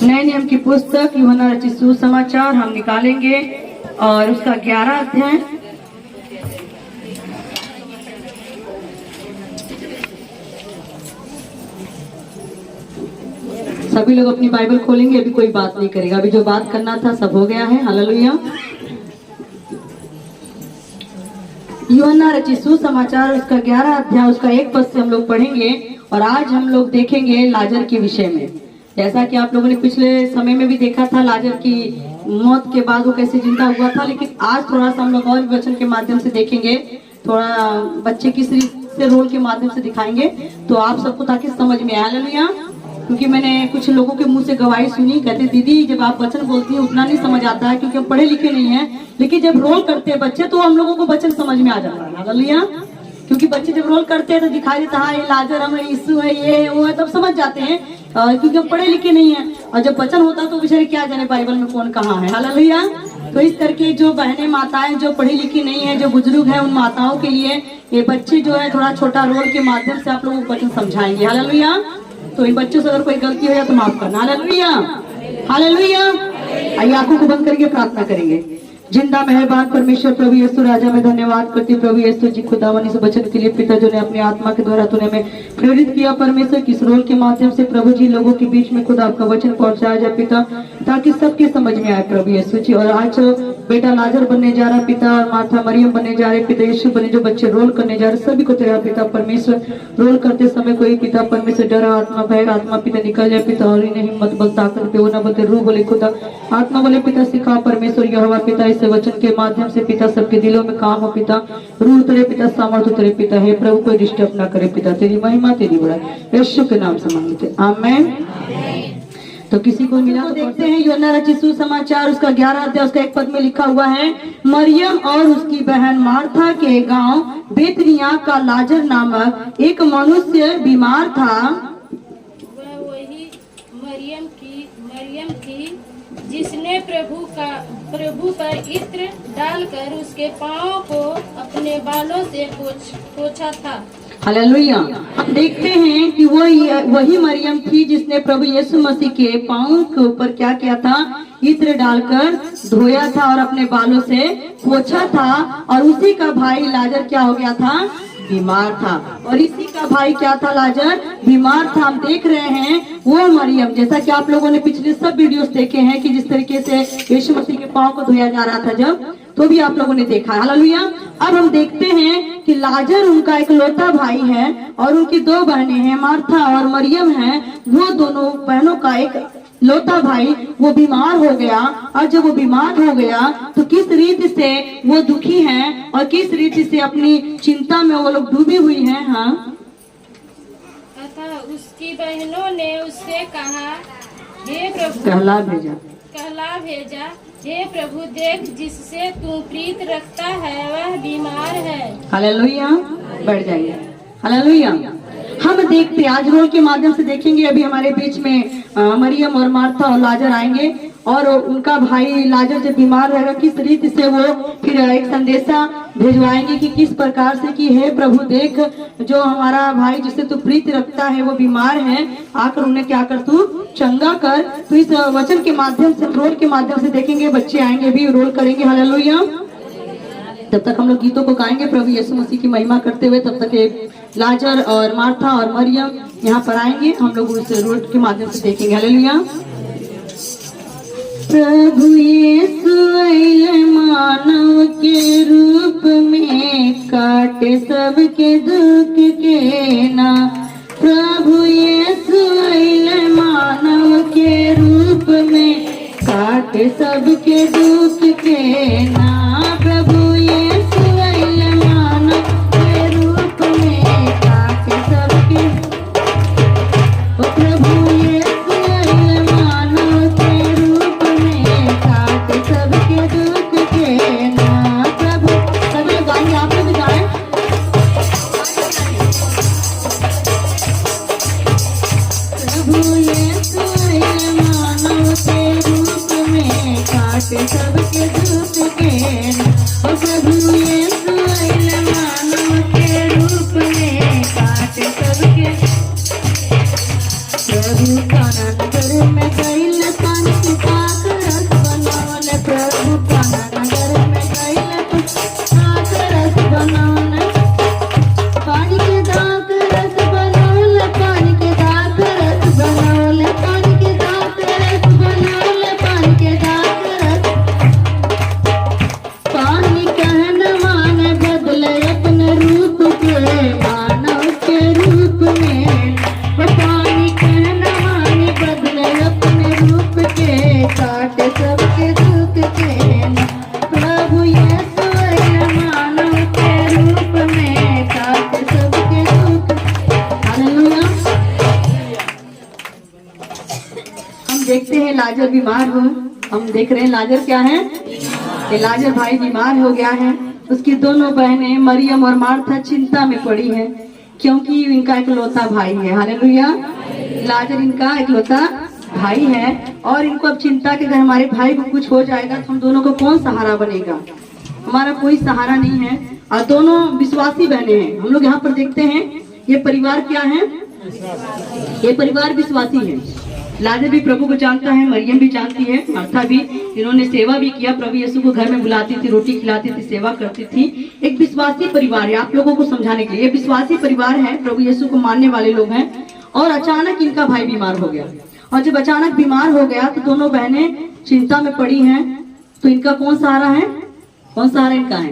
नए नियम की पुस्तक यूहन्ना रचित सुसमाचार हम निकालेंगे और उसका 11 अध्याय। सभी लोग अपनी बाइबल खोलेंगे। अभी कोई बात नहीं करेगा, अभी जो बात करना था सब हो गया है। हालेलुया। यूहन्ना रचित सुसमाचार उसका 11 अध्याय उसका 1 पद से हम लोग पढ़ेंगे और आज हम लोग देखेंगे लाजर के विषय में। जैसा कि आप लोगों ने पिछले समय में भी देखा था लाजर की मौत के बाद वो कैसे जिंदा हुआ था, लेकिन आज थोड़ा सा हम लोग और वचन के माध्यम से देखेंगे, थोड़ा बच्चे की से रोल के माध्यम से दिखाएंगे तो आप सबको ताकि समझ में आए। हालेलुया। क्योंकि मैंने कुछ लोगों के मुंह से गवाही सुनी, कहते दीदी जब आप वचन बोलती हैं उतना नहीं समझ आता है क्योंकि हम पढ़े लिखे नहीं हैं, लेकिन जब रोल करते हैं बच्चे तो हम लोगों को वचन समझ में आ जाता है। हालेलुया। क्योंकि बच्चे जब रोल करते हैं तो दिखाई देता है ये लाजर है, यीशु है, ये है, वो है, तब समझ जाते हैं क्योंकि हम पढ़े लिखे नहीं है। और जब वचन होता तो बेचारे क्या जाने बाइबल में कौन कहाँ है। हालेलुया। तो इस करके जो बहनें माताएं जो पढ़ी लिखी नहीं है, जो बुजुर्ग है, उन माताओं के लिए ये बच्चे जो है थोड़ा छोटा रोल के माध्यम से आप लोगों को वचन समझाएंगे। हालेलुया। तो इन बच्चों से अगर कोई गलती हो जाए तो माफ करना। हालेलुया। हालेलुया। आइए आंखों को बंद करके प्रार्थना करेंगे। जिंदा मेहरबान परमेश्वर प्रभु यीशु राजा में धन्यवाद करती प्रभु यीशु जी खुदावन इस वचन के लिए पिता जो ने अपनी आत्मा के द्वारा तूने हमें प्रेरित किया परमेश्वर किस रोल के माध्यम से प्रभु जी लोगों के बीच में खुदा आपका वचन पहुंचाया जाए पिता, ताकि सबके समझ में आए प्रभु यीशु जी। और आज बेटा लाजर बनने जा रहा पिता और माता मरियम बनने जा रहे पिता, यीशु बने जो बच्चे रोल करने जा रहे सभी को तेरा पिता परमेश्वर रोल करते समय कोई पिता परमेश्वर डरा आत्मा भय आत्मा पिता निकल जाए पिता, और इन्हें हिम्मत बल ताकत पे वो न बोलते रूह बोले खुदा आत्मा बोले पिता सिखा परमेश्वर यहोवा पिता इस वचन के माध्यम से पिता सबके दिलों में काम हो पिता, रूह तेरे पिता सामर्थ्य तेरे पिता है प्रभु कोई डिस्टर्ब ना करे पिता, तेरी महिमा तेरी बड़ाई यीशु के नाम से मांगते आमेन। तो किसी को मिला तो देखते हैं यूहन्ना रचित सुसमाचार उसका 11 अध्याय उसका 1 पद में लिखा हुआ है, मरियम और उसकी बहन मार्था के गांव बेतनिया का लाजर नामक एक मनुष्य बीमार था। वह वही मरियम थी जिसने प्रभु पर इत्र डालकर उसके पांव को अपने बालों से पोंछा था। हालेलुया। हम देखते हैं कि वही मरियम थी जिसने प्रभु यीशु मसीह के पांव के ऊपर क्या किया था, इत्र डालकर धोया था और अपने बालों से पोंछा था। और उसी का भाई लाजर क्या हो गया था, बीमार था। और इसी का भाई क्या था, लाजर बीमार था। हम देख रहे हैं वो मरियम, जैसा कि आप लोगों ने पिछले सब वीडियोस देखे हैं कि जिस तरीके से यीशु मसीह के पांव को धोया जा रहा था जब, तो भी आप लोगों ने देखा। हालेलुया। अब हम देखते हैं कि लाजर उनका एक लौता भाई है और उनकी 2 बहनें हैं, मार्था और मरियम है। वो दोनों बहनों का एक लौता भाई वो बीमार हो गया, और जब वो बीमार हो गया तो किस रीति से वो दुखी हैं और किस रीति से अपनी चिंता में वो लोग डूबी हुई हैं। हाँ, अतः उसकी बहनों ने उससे कहा, हे प्रभु कहला भेजा, हे प्रभु देख जिससे तू प्रीत रखता है वह बीमार है। हालेलुया। बैठ जाइए। हालेलुया। हम देखते आज रोल के माध्यम से देखेंगे, अभी हमारे बीच में मरियम और मार्था और लाजर आएंगे और उनका भाई लाजर जब बीमार रहेगा किस रीति से वो फिर एक संदेशा भेजवाएंगे कि किस प्रकार से कि हे प्रभु देख जो हमारा भाई जिससे तू प्रीति रखता है वो बीमार है, आकर उन्हें क्या कर तू चंगा कर। तो इस वचन के माध्यम से रोल के माध्यम से देखेंगे, बच्चे आएंगे भी रोल करेंगे। हालेलुया। तब तक हम लोग गीतों को गाएंगे प्रभु यीशु मसीह की महिमा करते हुए। तब तक एक लाजर और मार्था और मरियम यहाँ पर आएंगे, हम लोग उस रोल के माध्यम से देखेंगे। हालेलुया। प्रभु यीशु आए मानव के रूप में, काटे सबके दुख के ना। प्रभु यीशु आए मानव के रूप में, काटे सबके दुख के ना। प्रभु यीशु आए मानव के रूप में, काटे सबके प्रभु यीशु आए मानव के रूप में, काटे सबके दुख के ना। प्रभु सभी गाएंगे, आप लोग गाएं। प्रभु यीशु आए मानव के रूप में, काटे सबके दुख के ना। प्रभु यीशु आए मानव के रूप में, काटे सबके प्रभु काना नगर में गइल पान के ताक रस बनौले प्रभु काना नगर में गइल ताक रस बनौले पानी के दाक रस बनौले पानी के दाक रस बनौले पानी के दाक रस बनौले पानी के दाक रस पानी कहन मान बदले अपने रूप के मानव के रूप में वो पानी कहन मान बदले अपने रूप के काट सबके दुख के प्रभु यीशु मानव के रूप में काट सबके दुख। हालेलुया। हम देखते हैं लाजर बीमार हो, हम देख रहे हैं लाजर क्या है कि लाजर भाई बीमार हो गया है। उसकी दोनों बहनें मरियम और मार्था चिंता में पड़ी हैं क्योंकि इनका इकलौता भाई है। हालेलुया। लाजर इनका इकलौता भाई है और इनको अब चिंता कि अगर हमारे भाई को कुछ हो जाएगा तो हम दोनों को कौन सहारा बनेगा, हमारा कोई सहारा नहीं है। और दोनों विश्वासी बहनें हैं। हम लोग यहाँ पर देखते हैं ये परिवार क्या है, ये परिवार विश्वासी है। लाजर भी प्रभु को जानता है, मरियम भी जानती है, मार्था भी। इन्होंने सेवा भी किया, प्रभु यीशु को घर में बुलाती थी, रोटी खिलाती थी, सेवा करती थी। एक विश्वासी परिवार है। आप लोगों को समझाने के लिए विश्वासी परिवार है, प्रभु यीशु को मानने वाले लोग हैं। और अचानक इनका भाई बीमार हो गया और जब अचानक बीमार हो गया तो दोनों बहनें चिंता में पड़ी हैं। तो इनका कौन सहारा है, कौन सहारा इनका है,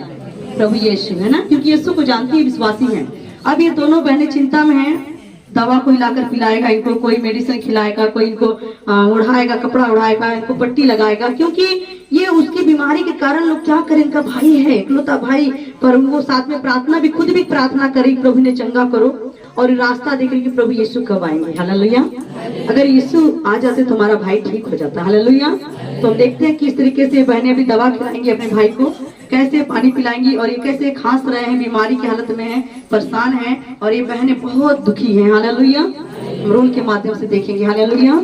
प्रभु यीशु है ना, क्योंकि यीशु को जानती है, विश्वासी है। अब ये दोनों बहनें चिंता में हैं। दवा कोई लाकर पिलाएगा इनको, कोई मेडिसिन खिलाएगा, कोई इनको उड़ाएगा, कपड़ा उड़ाएगा, इनको पट्टी लगाएगा, क्योंकि ये उसकी बीमारी के कारण लोग क्या करें, इनका भाई है, इकलौता भाई। पर उनको साथ में प्रार्थना भी, खुद भी प्रार्थना करें प्रभु ने चंगा करो और रास्ता देख कि प्रभु यीशु कब आएंगे। हालेलुया। अगर यीशु आ जाते तो हमारा भाई ठीक हो जाता। हालेलुया। तो हम देखते हैं किस तरीके से बहनें भी दवा खिलाएंगी अपने भाई को, कैसे पानी पिलाएंगी और ये कैसे खांस रहे हैं, बीमारी की हालत में है, परेशान है और ये बहनें बहुत दुखी हैं। हालेलुया। हम रोल के माध्यम से देखेंगे। हालेलुया।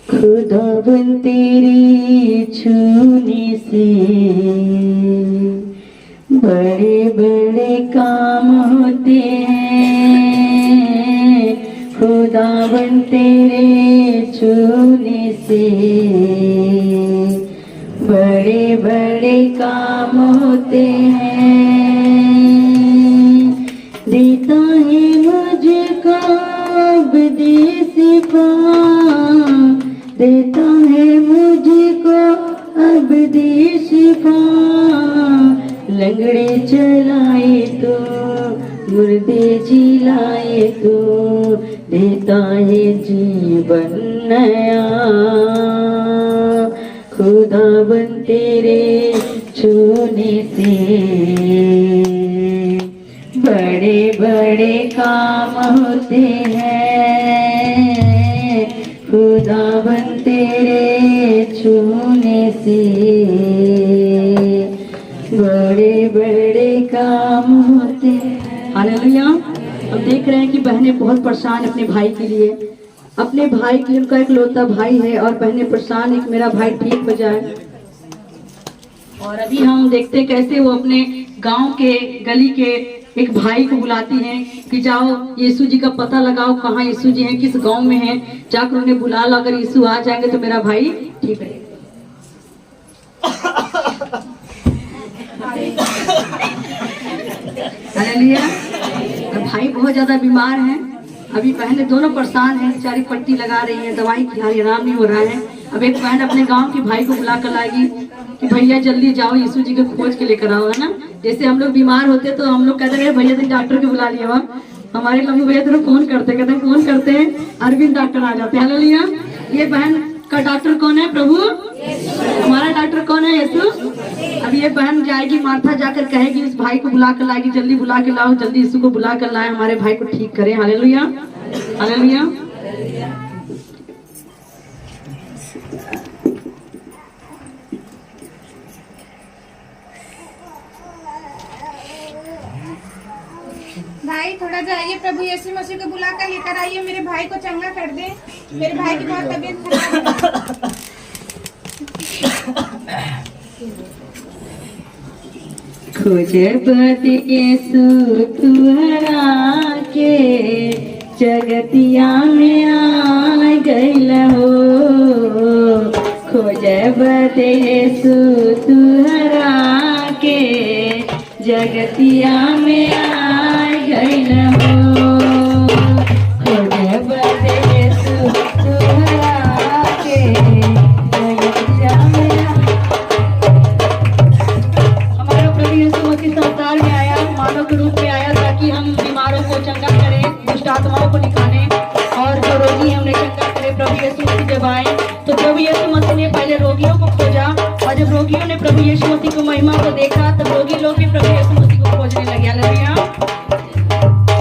खुदावन तेरी छूने से बड़े बड़े काम होते हैं, खुदावन तेरे छूने से बड़े बड़े काम होते हैं। देता है मुझको विदेशी पाँव, देता है मुझको अब विदेशी पाँव। लंगड़े चलाए तो, मुर्दे जिलाए तो, देता है जीवन नया। खुदावन तेरे छूने से बड़े बड़े काम होते हैं, खुदावन तेरे छूने से बड़े बड़े काम होते हैं। हालेलुया। हम देख रहे हैं कि बहनें बहुत परेशान अपने भाई के लिए, अपने भाई के लिए, उनका इकलौता भाई है और बहनें परेशान है कि मेरा भाई ठीक हो जाए। और अभी हम देखते हैं कैसे वो अपने गांव के गली के एक भाई को बुलाती हैं कि जाओ यीशु जी का पता लगाओ, कहाँ यीशु जी हैं, किस गांव में हैं, जाकर उन्हें बुला लो, अगर यीशु आ जाएंगे तो मेरा भाई ठीक है। हालेलुया। भाई बहुत ज्यादा बीमार हैं, अभी बहनें दोनों परेशान हैं, बेचारी पट्टी लगा रही है, दवाई खिला रही, आराम नहीं हो रहा है। अब एक बहन अपने गांव के भाई को बुला कर लाएगी कि भैया जल्दी जाओ यीशु जी को खोज के लेकर आओ, है ना। जैसे हम लोग बीमार होते तो हम लोग कहते हैं भैया डॉक्टर को बुला लिया, हमारे लम्बू भैया तो फोन करते, कहते हैं फोन करते हैं अरविंद डॉक्टर आ जाते हैं। हालेलुया। ये बहन का डॉक्टर कौन है, प्रभु। हमारा डॉक्टर कौन है, यीशु। अब ये बहन जाएगी, मार्था जाकर कहेगी उस भाई को बुला कर लाएगी, जल्दी बुला के लाओ, जल्दी यीशु को बुला कर लाए, हमारे भाई को ठीक करें। हालेलुया। हालेलुया। भाई थोड़ा जाइए, प्रभु यीशु मसीह को बुला कर लेकर आइए, मेरे भाई को चंगा कर दे, मेरे भाई की बहुत तबीयत खराब है। खोजबत के सुतुहरा के जगतिया में आ गइल हो, खोजब देसु तुहरा के, जगतिया में आ गइल हो, खोजब देसु तुहरा के, जगतिया में हमारा प्रभु यीशु मसीह संसार में आया, मानव के रूप में आया ताकि हम बीमारों को चंगा करें, दुष्ट आत्माओं को निकालें और जो रोगी है उन्हें चंगा करें। प्रभु यीशु मसीह जब आए तो प्रभु यीशु मसीह ने पहले रोगियों को खोजा, और जब रोगियों ने प्रभु यीशु मसीह को महिमा को देखा तब रोगी लोग भी प्रभु यीशु मसीह को खोजने लगे। हालेलुया।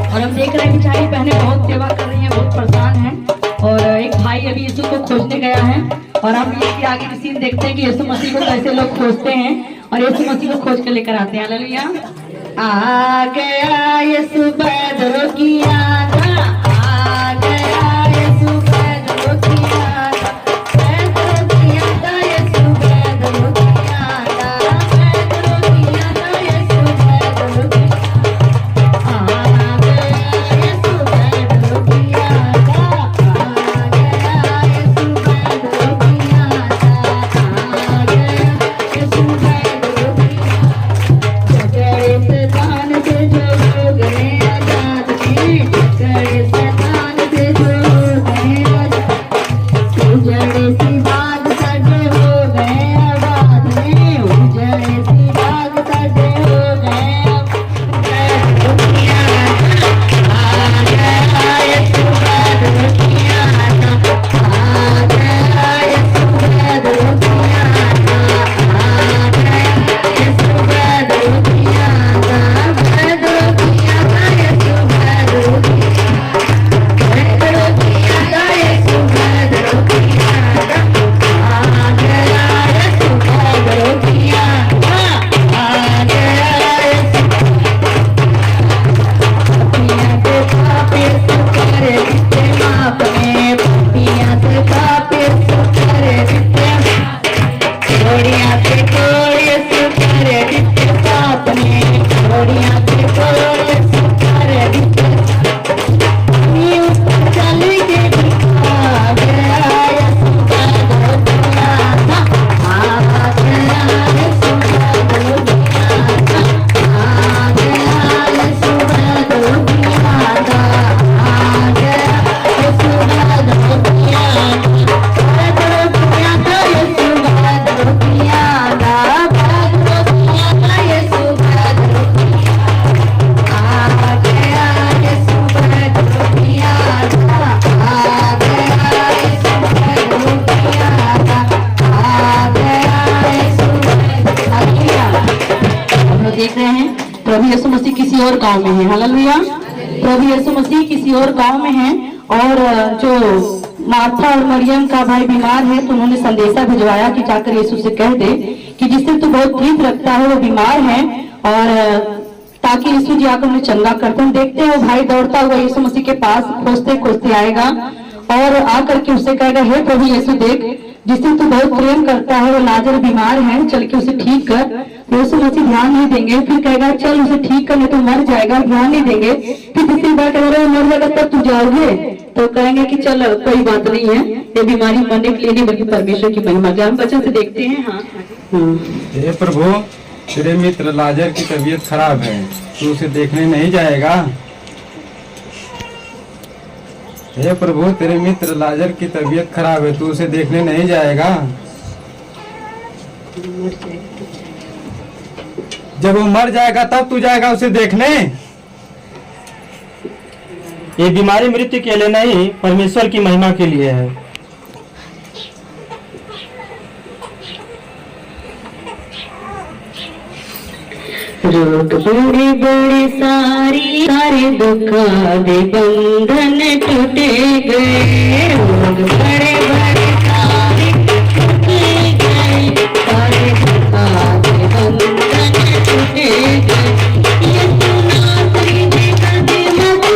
और हम देख रहे हैं बिचारी बहनें बहुत सेवा कर रही हैं, बहुत परेशान हैं। और एक भाई अभी यीशु को खोजने गया है, और हम इसके आगे की सीन देखते हैं कि यीशु मसीह को कैसे लोग खोजते हैं और यीशु मसीह को खोज कर लेकर आते हैं। हालेलुया। आ गया यीशु पैदल किया था, आ गया यीशु पैदल किया था, पैदल किया था यीशु पैदल किया था, पैदल किया था यीशु पैदल किया था, आ गया यीशु पैदल किया था, आ गया यीशु पैदल किया था, आ गया यीशु पैदल किया। शैतान से जो हो गए आजाद थे, शैतान से जो हो गए आजाद, उजड़े सी बाग सजे हो गए आबाद में, उजड़े सी बाग सजे हो गए आ गया यीशु पैदल किया था, आ गया यीशु पैदल किया था, आ गया यीशु पैदल किया था, पैदल किया था यीशु पैदल किया, पैदल किया था यीशु पैदल किया था, आ गया यीशु पैदल किया था, आ गया यीशु पिया से पापे सुकर दिते छोड़िया से कोई सुकर दिते पाप में, छोड़िया से कोई सुकर दिते चल के दिखा गया यीशु पैदल किया था, आ गया यीशु पैदल किया था, आ गया यीशु पैदल किया था, आ गया यीशु पैदल किया था, पैदल किया था यीशु पैदल किया था, पैदल किया था यीशु पैदल किया, आ गया यीशु पैदल किया था, आ गया यीशु पैदल किया था, आ गया यीशु पैदल किया। हम लोग देख रहे हैं प्रभु यीशु मसीह किसी और गांव में है। हालेलुया। प्रभु यीशु मसीह किसी और गांव में है, और जो मार्था और मरियम का भाई बीमार है तो उन्होंने संदेशा भिजवाया कि जाकर यीशु से कह दे कि जिससे तू बहुत प्रीत रखता है वो बीमार है, और ताकि यीशु जी आकर उन्हें चंगा करते हैं। देखते हैं वो भाई दौड़ता हुआ यीशु मसीह के पास खोजते खोजते आएगा और आकर के उससे कहेगा, हे प्रभु यीशु देख, जिससे तू बहुत प्रेम करता है वो लाजर बीमार है, चल के उसे ठीक कर। यीशु मसीह ध्यान नहीं देंगे, फिर कहेगा चल उसे ठीक कर, नहीं तो मर जाएगा, ध्यान नहीं देंगे। फिर तीसरी बार कहेगा मर जाएगा तब तू जाओगे, तो कहेंगे कि चल कोई बात नहीं है, ये बीमारी मरने के लिए नहीं बल्कि परमेश्वर की महिमा। हम बच्चों से देखते हैं। हाँ हे प्रभु, तेरे मित्र लाजर की तबीयत खराब है, तू उसे देखने नहीं जाएगा? हे प्रभु, तेरे मित्र लाजर की तबीयत खराब है, तू उसे देखने नहीं जाएगा? जब वो मर जाएगा तब तू जाएगा उसे देखने? ये बीमारी मृत्यु के लिए नहीं, परमेश्वर की महिमा के लिए है। रोग बड़ी बड़ी सारी सारे दुखा दे बंधन टूटे गए, रोग बड़े बड़े सारे टूटे गए, सारे दुखा दे बंधन टूटे गए। ये सुना तुझे कभी मत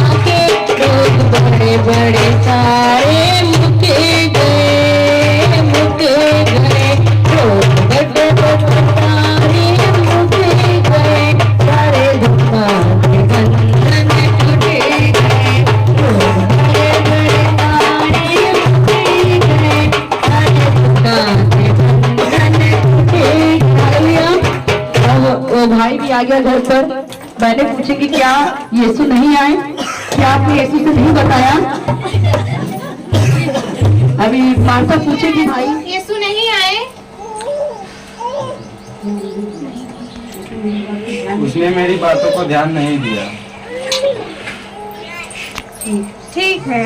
आके, रोग बड़े बड़े सारे मुके गए, मुके गए, रोग बड़े बड़े सारे मुके गए, सारे दुखा के बंधन टूटे गए। कि क्या यीशु नहीं आए? क्या आपने यीशु से नहीं बताया? अभी मार्था पूछेगी भाई यीशु नहीं आए। उसने मेरी बातों को ध्यान नहीं दिया। ठीक है।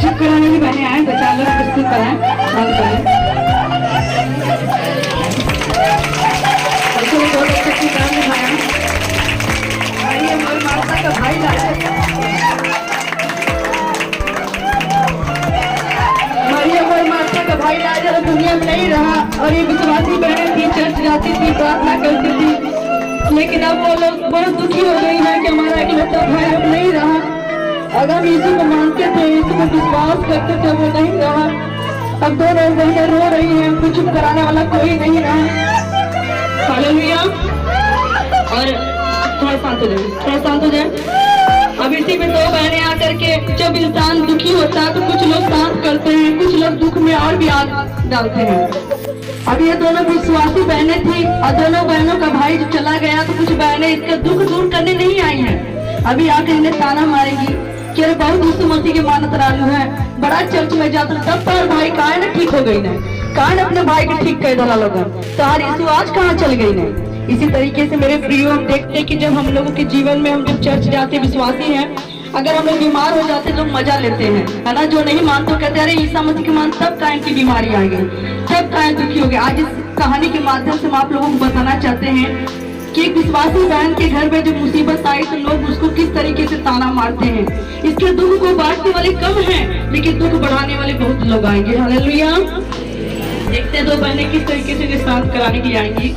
चुप कराने की बहनें आए, बच्चा लोग प्रस्तुत कराएं, शांत करें। बच्चों को बहुत अच्छा से काम दिखाया। मरियम और मार्था का भाई लाजर, मरियम और मार्था का भाई लाजर दुनिया में नहीं रहा और ये विश्वासी बहनें थी, चर्च जाती थी, प्रार्थना करती थी, लेकिन अब वो लोग बहुत दुखी हो गई है कि हमारा इकलौता भाई अब नहीं रहा। अगर हम यीशु को मानते थे, यीशु को विश्वास करते थे, वो नहीं रहा। अब दो लोग बहनें रो रही हैं, कुछ चुप कराने वाला कोई नहीं रहा। हालेलुया। और थोड़ा शांत हो जाए, थोड़ा शांत हो जाए। अब इसी में दो बहनें आकर के, जब इंसान दुखी होता है तो कुछ लोग शांत करते हैं, कुछ लोग दुख में और भी आग डालते हैं। अब ये दोनों विश्वासी बहनें थी और दोनों बहनों का भाई जो चला गया तो कुछ बहनें इसका दुख दूर करने नहीं आई हैं। अभी आकर इन्हें ताना मारेगी कि अरे बहुत यीशु मसीह के मानत रालू है, बड़ा चर्च में जाता, तब पर भाई काहे ना ठीक हो गई ने, काहे ना अपने भाई को ठीक कर डाला लोगन, तार यीशु आज कहाँ चल गई ने। इसी तरीके से मेरे प्रियो, हम देखते हैं कि जब हम लोगों के जीवन में, हम जब चर्च जाते विश्वासी हैं, अगर हम लोग बीमार हो जाते लोग मजा लेते हैं, है ना। जो नहीं मानते कहते अरे ईसा मसीह के मान, तब काहे की बीमारी आ गई, तब काहे दुखी हो गए। आज इस कहानी के माध्यम से हम आप लोगों को बताना चाहते हैं कि एक विश्वासी बहन के घर में जब मुसीबत आई तो लोग उसको किस तरीके से ताना मारते हैं। इसके दुख को बांटने वाले कम हैं, लेकिन दुख बढ़ाने वाले बहुत लोग आएंगे। हालेलुया। देखते हैं दो बहनें किस तरीके से शांत कराने की आएंगी।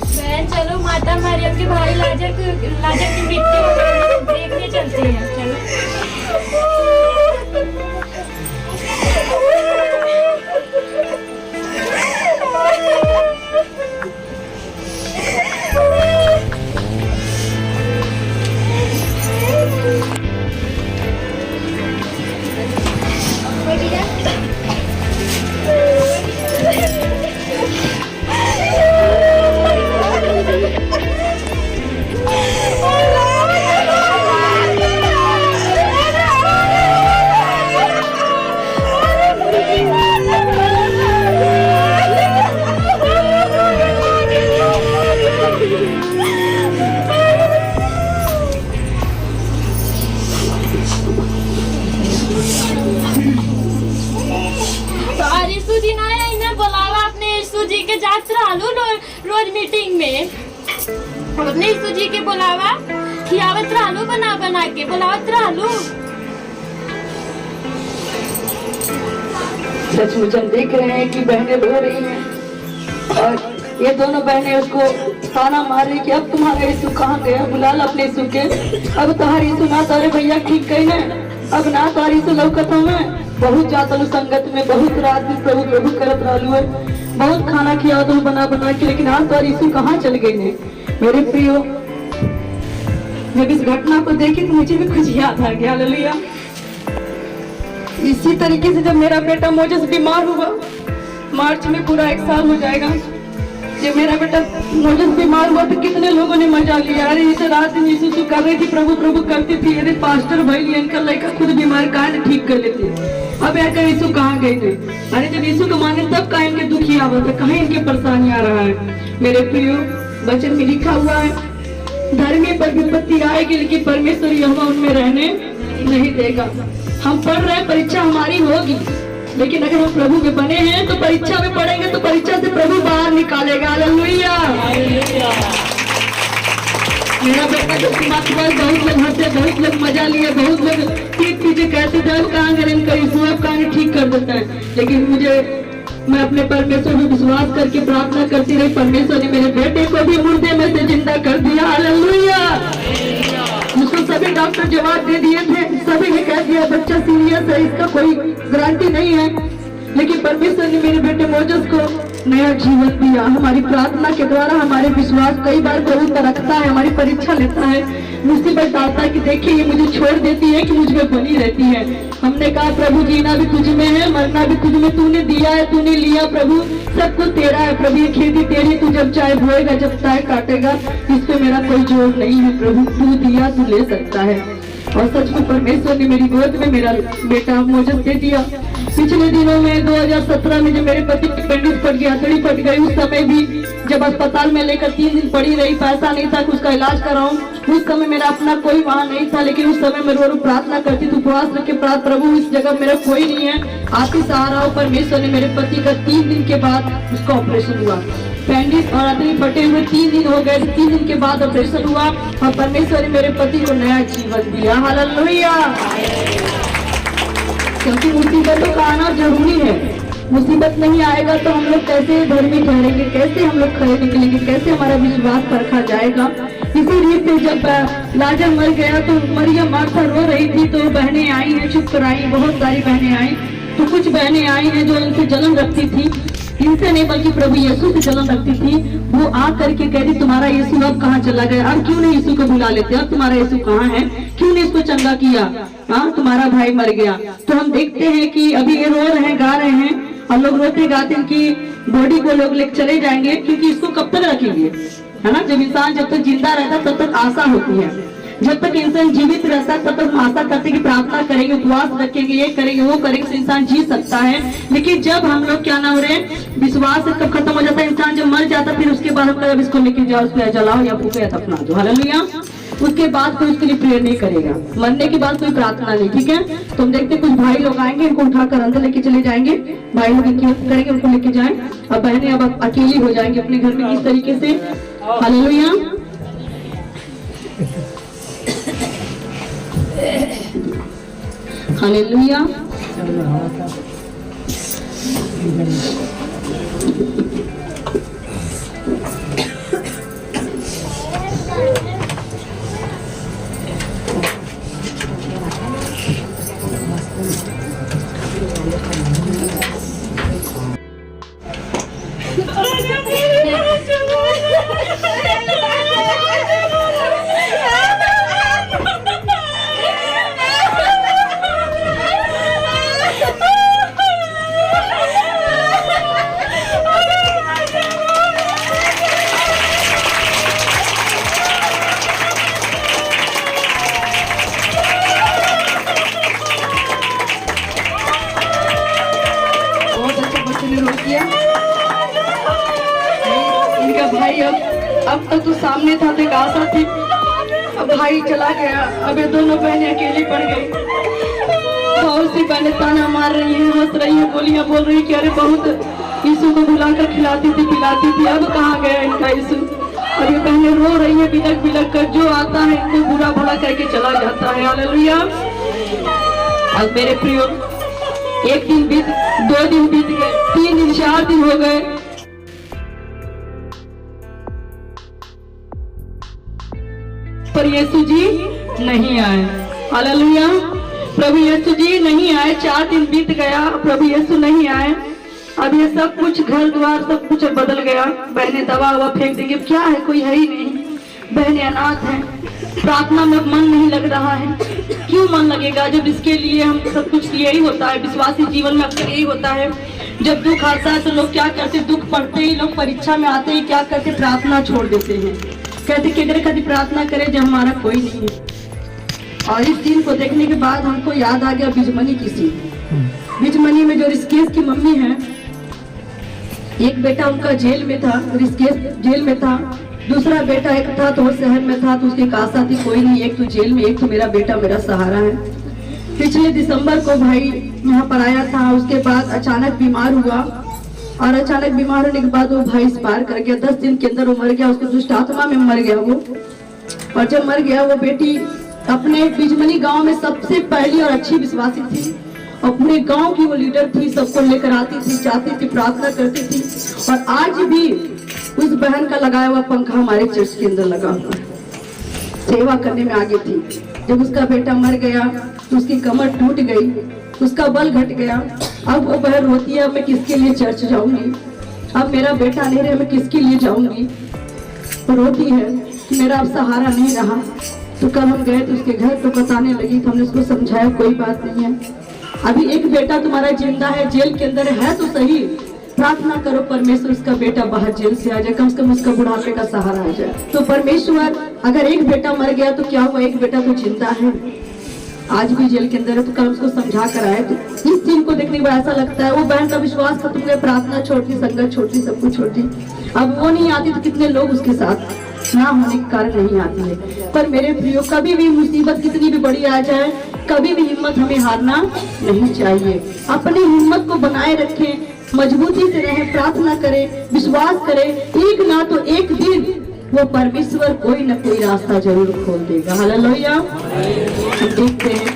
बहन चलो माता मरियम के भाई लाजर की मृत्यु देखने चलते हैं। चलो रोज मीटिंग में अपने यीशु जी के बुलावा खियावत रहलू, बना बना के बुलावत रहलू। सचमुच हम देख रहे हैं कि बहनें रो रही हैं और ये दोनों बहनें उसको ताना मार रही कि अब तुम्हारा यीशु कहाँ गया, बुला लो अपने यीशु के, अब तुम्हारे यीशु ना तारे भैया ठीक कही ना, अब ना तारे यीशु लौकत हमें। बहुत जाता संगत में, बहुत रात दिन प्रभु प्रभु करत रहलू है, बहुत खाना खिया दो बना बना के, लेकिन आज तारे यीशु कहाँ चल गए ने। मेरे प्रियो, जब इस घटना को देखी तो मुझे भी कुछ याद आ गया। हालेलुया। इसी तरीके से जब मेरा बेटा मोजेस बीमार हुआ, मार्च में पूरा 1 साल हो जाएगा, जब मेरा बेटा मोजेस बीमार हुआ तो कितने लोगों ने मजा लिया। अरे इसे रात दिन यीशु कर रही थी, प्रभु प्रभु करती थी, अरे पास्टर भाई इनका लड़का खुद बीमार कहाँ ठीक कर लेते, अब यार यीशु कहाँ गए थे। अरे जब यीशु को माने तब कहाँ इनके दुखी आवा था, कहाँ इनके परेशानी आ रहा है। मेरे प्रियो, वचन में लिखा हुआ है धर्मी पर विपत्ति आएगी लेकिन परमेश्वर यहोवा उनमें रहने नहीं देगा। हम पढ़ रहे हैं, परीक्षा हमारी होगी, लेकिन अगर हम प्रभु के बने हैं तो परीक्षा में पढ़ेंगे तो परीक्षा से प्रभु बाहर निकालेगा। हालेलुया। मेरा बेटा जब समाप्त हुआ, बहुत लोग हंसे, बहुत लोग मजा लिए, बहुत लोग पीठ पीछे कहते थे अब कहाँ गए इनका यीशु, अब कहाँ ठीक कर देता है। लेकिन मुझे मैं अपने परमेश्वर में विश्वास करके प्रार्थना करती रही। परमेश्वर ने मेरे बेटे को भी मुर्दे में से जिंदा कर दिया। हालेलुया। उसको सभी डॉक्टर जवाब दे दिए थे, सभी ने कह दिया बच्चा सीरियस है, इसका कोई गारंटी नहीं है, लेकिन परमेश्वर ने मेरे बेटे मोजस को नया जीवन दिया। हमारी प्रार्थना के द्वारा हमारे विश्वास कई बार प्रभु परखता है, हमारी परीक्षा लेता है, मुसीबत डालता है कि देखिए ये मुझे छोड़ देती है कि मुझ में बनी रहती है। हमने कहा प्रभु जीना भी तुझ में है, मरना भी तुझ में, तूने दिया है, तूने लिया प्रभु, सब कुछ तेरा है प्रभु, ये खेती तेरी, तू जब चाहे बोएगा, जब चाहे काटेगा, इस पे मेरा कोई जोर नहीं है प्रभु, तू दिया तू ले सकता है। और सच में परमेश्वर ने मेरी गोद में मेरा बेटा मोजस दे दिया। पिछले दिनों में 2017 में जब मेरे पति की पेंडिस फट गई, हथड़ी फट गई, उस समय भी जब अस्पताल में लेकर 3 दिन पड़ी रही, पैसा नहीं था कि उसका इलाज कराऊं, उस समय मेरा अपना कोई वहाँ नहीं था, लेकिन उस समय मैं रो प्रार्थना करती थी, उपवास रख के प्रभु इस जगह मेरा कोई नहीं है, आप ही सहारा हो। परमेश्वर ने मेरे पति का 3 दिन के बाद उसका ऑपरेशन हुआ, पेंडिस और हथड़ी फटे हुए 3 दिन हो गए, 3 दिन के बाद ऑपरेशन हुआ और परमेश्वर ने मेरे पति को नया जीवन दिया। हालेलुया। क्योंकि मुसीबतों का आना जरूरी है, मुसीबत नहीं आएगा तो हम लोग कैसे धर्मी ठहरेंगे, कैसे हम लोग खड़े निकलेंगे, कैसे हमारा विश्वास परखा जाएगा। इसीलिए फिर जब लाजर मर गया तो मरियम मार्था रो रही थी, तो बहनें आई हैं, चुप कराई, बहुत सारी बहनें आई, तो कुछ बहनें आई हैं जो इनसे जलन रखती थी, इनसे नहीं बल्कि प्रभु यीशु से जलन रखती थी, वो आ करके कह रही तुम्हारा यीशु अब कहाँ चला गया, अब क्यों नहीं यीशु को बुला लेते, अब तुम्हारा यीशु कहाँ है, क्यों नहीं इसको चंगा किया, हाँ तुम्हारा भाई मर गया। तो हम देखते हैं कि अभी ये रो रहे हैं, गा रहे हैं, और लोग रोते गाते इनकी बॉडी को लोग लेकर चले जाएंगे, क्योंकि इसको कब तक रखेंगे, है ना। जब इंसान जब तक जिंदा रहता है तब तक आशा होती है, जब तक इंसान जीवित रहता है तब तक हम आशा करते कि प्रार्थना करेंगे, उपवास रखेंगे, ये करेंगे वो करेंगे तो इंसान जी सकता है। लेकिन जब हम लोग क्या ना हो रहे, विश्वास कब खत्म हो जाता है, इंसान जब मर जाता है, फिर उसके बाद हम कभी इसको लेके जाओ, उसको जलाओ या फूको या दफना दो। हालेलुया। उसके बाद कोई उसके लिए प्रेयर नहीं करेगा, मरने के बाद कोई प्रार्थना नहीं। ठीक है, तो हम देखते कुछ भाई लोग आएंगे, इनको उठाकर अंदर लेके चले जाएंगे, भाई लोग इनकी हेल्प करेंगे, उनको लेके जाएं, अब बहनें अब अकेली हो जाएंगी अपने घर में, किस तरीके से। हालेलुया। हालेलुया। इनका भाई अब तक तो सामने था, तो एक आशा थी, अब भाई चला गया, अब ये दोनों बहनें अकेली पड़ गई। बहुत सी बहनें ताना मार रही हैं, हंस रही हैं, बोलियां बोल रही कि अरे बहुत यीशु को बुलाकर खिलाती थी पिलाती थी, अब कहाँ गया इनका यीशु। और ये बहनें रो रही है बिलक बिलक कर, जो आता है इनको बुरा भला करके चला जाता है। हालेलुया। अब मेरे प्रियो, 1 दिन बीत, 2 दिन बीत गए, 3 दिन 4 दिन हो गए, पर यीशु जी नहीं आए। हालेलुया। प्रभु यीशु जी नहीं आए, 4 दिन बीत गया, प्रभु यीशु नहीं आए। अब ये सब कुछ घर द्वार सब कुछ बदल गया, बहनें दवा ववा फेंक देंगे, क्या है, कोई है ही नहीं, बहनें अनाथ हैं, प्रार्थना में मन नहीं लग रहा है। क्यों मन लगेगा जब इसके लिए हम सब कुछ यही होता है, विश्वासी जीवन में अक्सर यही होता है, जब दुख आता है तो लोग क्या करते, दुख पड़ते ही लोग परीक्षा में आते ही क्या करते, प्रार्थना छोड़ देते हैं, कहते किधर कभी प्रार्थना करें जब हमारा कोई नहीं है। और इस सीन को देखने के बाद हमको याद आ गया बिजमनी की सीन। बिजमनी में जो ऋषिकेश की मम्मी है, एक बेटा उनका जेल में था, ऋषिकेश जेल में था, दूसरा बेटा एक था तो वो शहर में था, तो उसकी एक आशा थी कोई नहीं, एक तो जेल में, एक तो मेरा बेटा मेरा सहारा है। पिछले दिसंबर को भाई यहाँ पर आया था, उसके बाद अचानक बीमार हुआ, और अचानक बीमार होने के बाद वो भाई एक्सपायर कर गया, 10 दिन के अंदर वो मर गया, उसको दुष्ट आत्मा में मर गया वो। और जब मर गया वो बेटी अपने बिजमनी गांव में सबसे पहली और अच्छी विश्वासी थी, और पूरे गांव की वो लीडर थी, सबको लेकर आती थी, जाती थी, प्रार्थना करती थी। और आज भी उस बहन का लगाया हुआ पंखा हमारे चर्च के अंदर लगा हुआ है, सेवा करने में आगे थी। जब उसका बेटा मर गया तो उसकी कमर टूट गई, उसका बल घट गया। अब वो बहन रोती है, मैं किसके लिए चर्च जाऊंगी, अब मेरा बेटा नहीं रहे, मैं किसके लिए जाऊंगी। वो रोती है कि मेरा अब सहारा नहीं रहा। तो कल हम गए तो उसके घर तो बताने लगी, तो हमने उसको समझाया कोई बात नहीं है, अभी एक बेटा तुम्हारा जिंदा है, जेल के अंदर है तो सही, प्रार्थना करो परमेश्वर उसका बेटा बाहर जेल से आ जाए, कम से कम उसका बुढ़ापे का सहारा आ जाए। तो परमेश्वर अगर एक बेटा मर गया तो क्या हुआ, एक बेटा तो जिंदा है, आज भी जेल के अंदर है। तो कल उसको समझा कर आए। तो इस चीज को देखने के बाद ऐसा लगता है वो बहन का विश्वास खत्म गया, प्रार्थना छोड़ दी, संगत छोड़ दी, सब कुछ छोड़ दी। अब वो नहीं आती तो कितने लोग उसके साथ ना होने के कारण नहीं आती है। पर मेरे प्रियो, कभी भी मुसीबत कितनी भी बड़ी आ जाए, कभी भी हिम्मत हमें हारना नहीं चाहिए। अपनी हिम्मत को बनाए रखें, मजबूती से रहें, प्रार्थना करें, विश्वास करें, एक ना तो एक दिन वो परमेश्वर कोई ना कोई रास्ता जरूर खोल देगा। हालेलुया। हम देखते हैं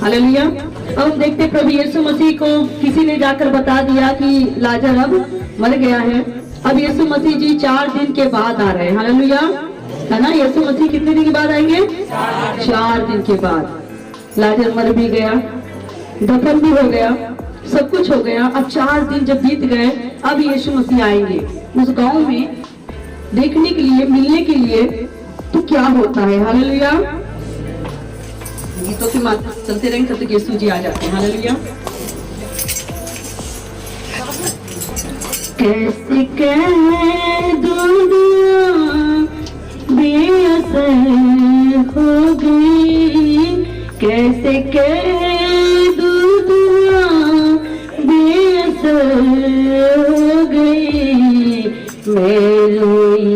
हालेलुया। अब हम देखते प्रभु यीशु मसीह को किसी ने जाकर बता दिया कि लाजर अब मर गया है। अब यीशु मसीह जी 4 दिन के बाद आ रहे हैं। हालेलुया, है ना। यीशु मसीह कितने दिन के बाद आएंगे? 4 दिन के बाद। लाजर मर भी गया, दफन भी हो गया, सब कुछ हो गया। अब 4 दिन जब बीत गए, अब यीशु मसीह आएंगे उस गांव में देखने के लिए, मिलने के लिए। तो क्या होता है? हालेलुया। गीतों की मात्रा चलते रहेंगे तब तक यीशु जी आ जाते हैं। हालेलुया। कैसे कह दुनिया बेअसर हो गई, कैसे कह दुनिया बेअसर हो गई। मैं रोई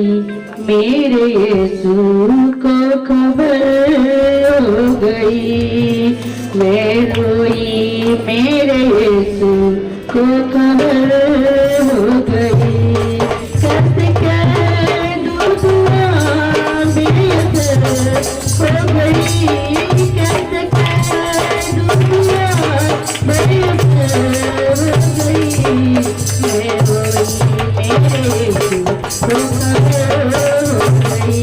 मेरे यीशु को खबर हो गई, मैं रोई मेरे यीशु को खबर हो गई। कैसे कह दुनिया बेअसर हो गई, कैसे कह दुनिया बेअसर हो गई। मैं रोई मेरे यीशु को खबर हो गई,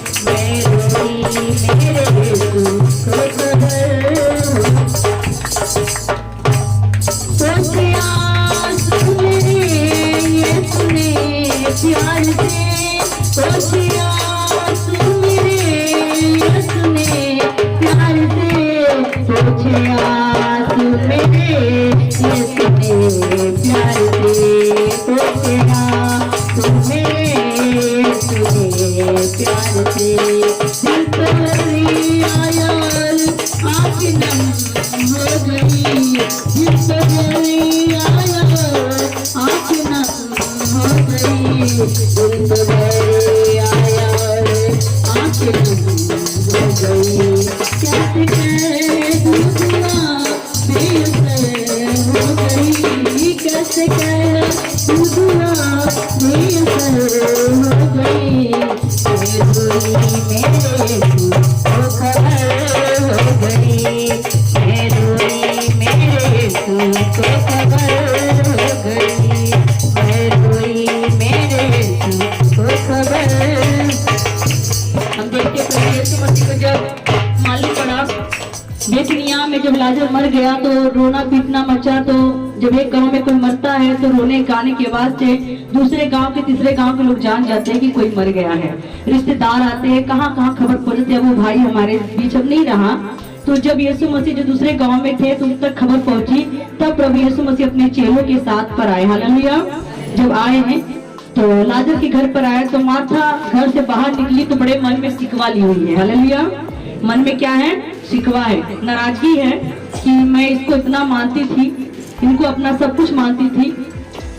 मैं रोई मेरे यीशु को खबर हो गई। सोचिया सुने यीशु ने प्यार से, सोचिया सुने यीशु ने प्यार से, सोचिया सुने यीशु ने प्यार से, सोचिया सुने यीशु ने प्यार से। दिल पर आया आँख नम हो गई, दिल पर आया आँख नम हो गई, दिल पर आया आँख नम हो गई। कैसे कह दुनिया बेअसर हो गई, कैसे कह दुनिया बेअसर हो गई। मैं रोई मेरे यीशु को खबर हो गई, मैं रोई मेरे यीशु को खबर हो गई, मैं रोई मेरे यीशु को खबर। हम देखते प्रभु यीशु मसीह को जब मालूम पड़ा बेतनिया में जब लाजर मर गया तो रोना पीटना मचा। तो जब एक गांव में कोई मरता है तो रोने गाने के आवाज से दूसरे गांव के तीसरे गांव के लोग जान जाते हैं कि कोई मर गया है। रिश्तेदार आते हैं, कहाँ कहाँ खबर पहुंचती है, वो भाई हमारे बीच अब नहीं रहा। तो जब यीशु मसीह जो दूसरे गांव में थे तो उन तक खबर पहुंची, तब प्रभु यीशु मसीह अपने चेलों के साथ पर आए। हालेलुया। जब आए हैं तो लाजर के घर पर आए तो मार्था घर से बाहर निकली तो बड़े मन में सिकवा ली हुई है। हालेलुया। मन में क्या है? सिकवा है, नाराजगी है कि मैं इसको इतना मानती थी, इनको अपना सब कुछ मानती थी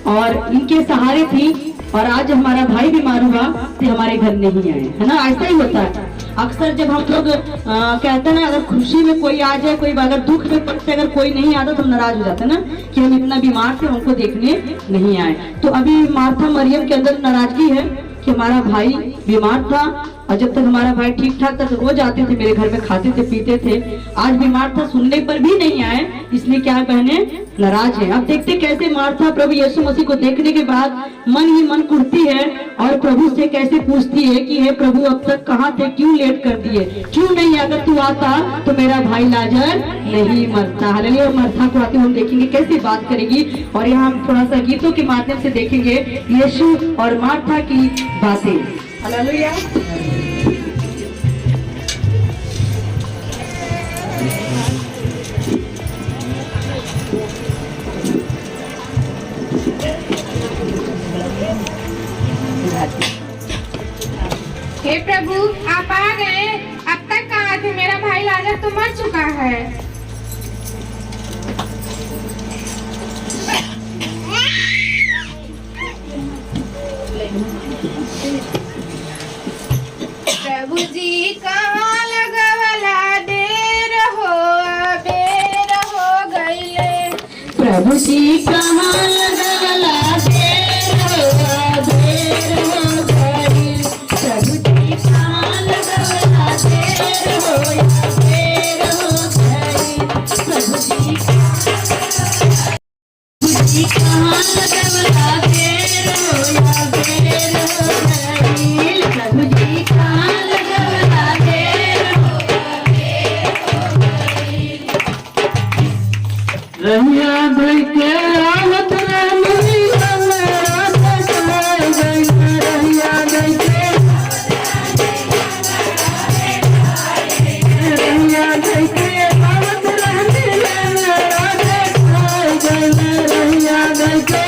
और इनके सहारे थी, और आज हमारा भाई बीमार हुआ तो हमारे घर नहीं आए, है ना। ऐसा ही होता है अक्सर जब हम लोग कहते हैं ना, अगर खुशी में कोई आ जाए, कोई अगर दुख में पड़ते अगर कोई नहीं आता तो हम नाराज हो जाते हैं ना कि हम इतना बीमार थे, हमको देखने नहीं आए। तो अभी मार्था मरियम के अंदर नाराजगी है कि हमारा भाई बीमार था और जब तक हमारा भाई ठीक ठाक था तो रोज आते थे मेरे घर में, खाते थे पीते थे। आज बीमार था, सुनने पर भी नहीं आए, इसलिए क्या बहने नाराज है। अब देखते कैसे मार्था प्रभु यीशु मसीह को देखने के बाद मन ही मन कुढ़ती है और प्रभु से कैसे पूछती है कि हे प्रभु अब तक कहाँ थे, क्यों लेट कर दिए, क्यों नहीं, अगर तू आता तो मेरा भाई लाजर नहीं मरता। हालेलुया। मार्था को आते हम देखेंगे कैसे बात करेगी, और यहाँ हम थोड़ा सा गीतों के माध्यम से देखेंगे यीशु और मार्था की बातें। हालेलुया। हे प्रभु आप आ गए, अब तक कहाँ थे, मेरा भाई लाजर तो मर चुका है। प्रभु जी कहाँ लगवला, देर हो गईले। प्रभु जी कहाँ लगवला, देर हो गई। प्रभु जी कहाँ लगवला, देर हो गई। प्रभु जी कहाँ लगवला, देर हो गई। प्रभु जी कहाँ लगवला, देर हो गई। रहिया भई के आवत रहनी, हमरा सजाए गई। रहिया भई के रहिया भई के आवत रहनी, हमरा सजाए गई। रहिया भई के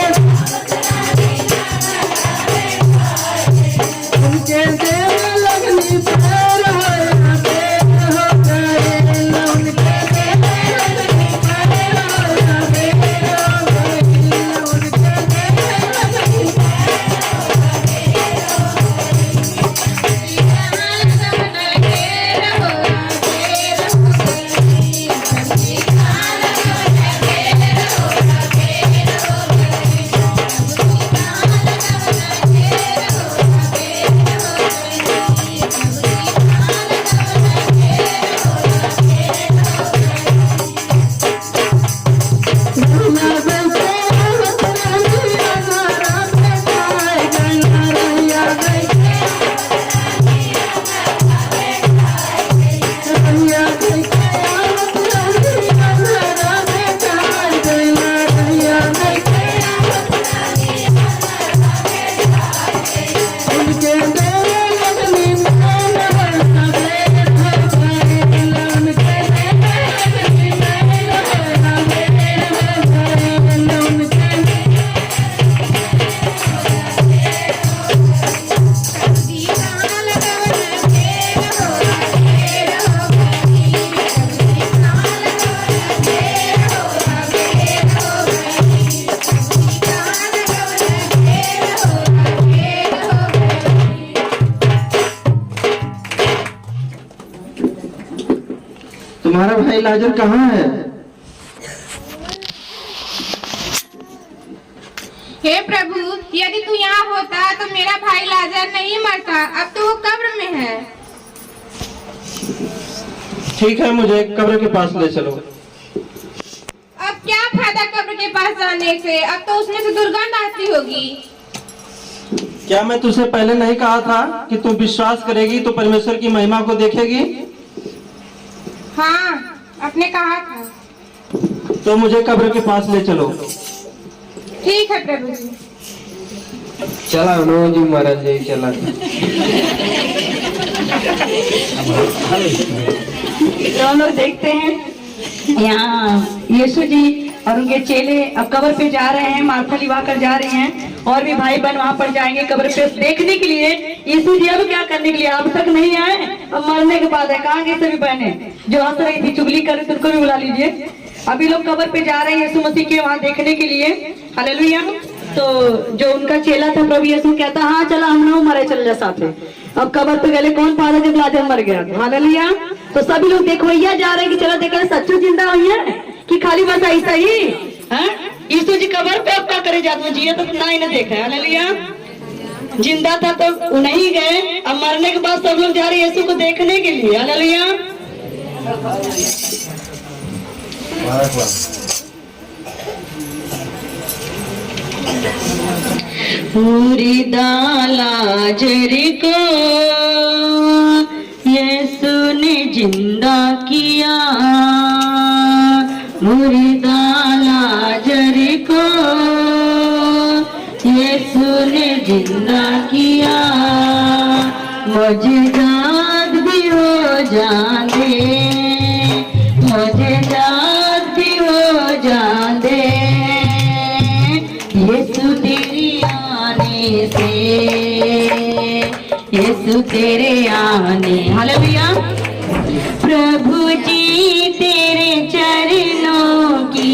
उनके देव लगनी पैर हो गए। उनके देव लगनी पैर हो गए। उनके देव लगनी तुम्हारा भाई लाजर कहाँ है? हे प्रभु यदि तू यहाँ होता तो मेरा भाई लाजर नहीं मरता, अब तो वो कब्र में है। ठीक है, मुझे कब्र के पास ले चलो। अब क्या फायदा कब्र के पास जाने से, अब तो उसमें से दुर्गंध आती होगी। क्या मैं तुझे पहले नहीं कहा था कि तू विश्वास करेगी तो परमेश्वर की महिमा को देखेगी? हाँ आपने कहा था। तो मुझे कब्र के पास ले चलो। ठीक है प्रभु जी। चला जी महाराज जी चला। तो हम लोग देखते हैं यहाँ यीशु जी और उनके चेले अब कब्र पे जा रहे हैं, मार्था लिवा कर जा रहे हैं, और भी भाई बहन वहां पर जाएंगे कब्र पे देखने के लिए। यीशु जी अब क्या करने के लिए, अब तक नहीं आए, अब मरने के बाद है। कहाँ गई सभी बहनें जो हंस रही थी, चुगली कर रही थी, उनको भी बुला लीजिए। अभी लोग कब्र पे जा रहे हैं यीशु मसीह के वहां देखने के लिए। हालेलुया। तो जो उनका चेला था प्रभु यीशु कहता हाँ चला हम ना मरे चल जा साथ में। अब कब्र पे गए कौन पादा जब लाजर मर गया। हालेलुया। तो सभी लोग देखवैया जा रहे हैं कि चलो देखा सच्चू जिंदा हुई है कि खाली बस ऐसा ही। यीशु जी कब्र पे अब क्या करे जाते जिया तो ना ही ना देखा। हालेलुया। जिंदा था तो नहीं गए, अब मरने के बाद सब लोग जा रहे यीशु को देखने के लिए। हालेलुया। मुर्दा लाजर को यीशु ने जिंदा किया, मुर्दा लाजर को यीशु ने जिंदा किया। मुझदात भी हो जाने, मुझदात भी हो जाने, यीशु तेरी आने से, यीशु तेरे आने। हालेलुया। प्रभु जी तेरे चरणों की,